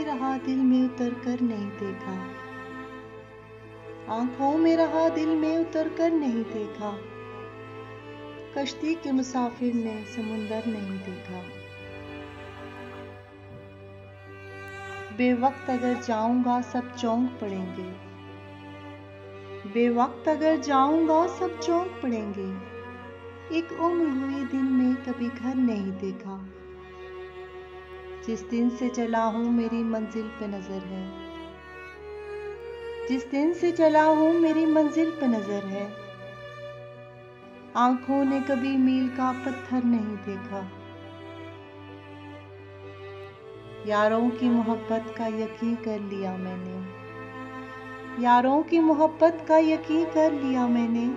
में रहा दिल में उतर कर नहीं देखा, आंखों में रहा दिल में उतर कर नहीं देखा, कश्ती के मुसाफिर ने समुंदर नहीं देखा। बेवक्त अगर जाऊंगा सब चौंक पड़ेंगे, बेवक्त अगर जाऊंगा सब चौंक पड़ेंगे, एक उम्र हुई दिन में कभी घर नहीं देखा। जिस दिन से चला हूं मेरी मंजिल पे नजर है, जिस दिन से चला हूं मेरी मंजिल पे नजर है, आंखों ने कभी मील का पत्थर नहीं देखा। यारों की मोहब्बत का यकीन कर लिया मैंने, यारों की मोहब्बत का यकीन कर लिया मैंने,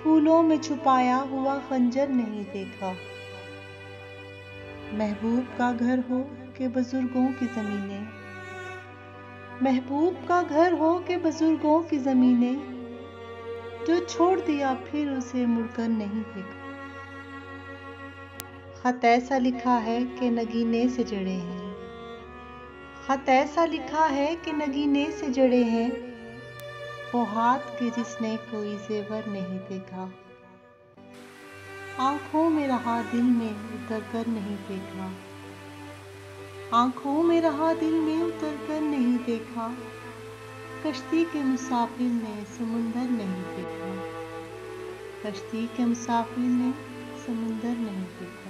फूलों में छुपाया हुआ खंजर नहीं देखा। महबूब का घर हो के बुजुर्गों की ज़मीनें, महबूब का घर हो के बुजुर्गों की ज़मीनें, जो छोड़ दिया फिर उसे मुड़कर नहीं देखा। खत ऐसा लिखा है कि नगीने से जड़े हैं, खत ऐसा लिखा है कि नगीने से जड़े हैं, वो हाथ के जिसने कोई जेवर नहीं देखा। आंखों में रहा दिल में उतर कर नहीं देखा, आंखों में रहा दिल में उतर कर नहीं देखा, कश्ती के मुसाफिर ने समुंदर नहीं देखा, कश्ती के मुसाफिर ने समुंदर नहीं देखा।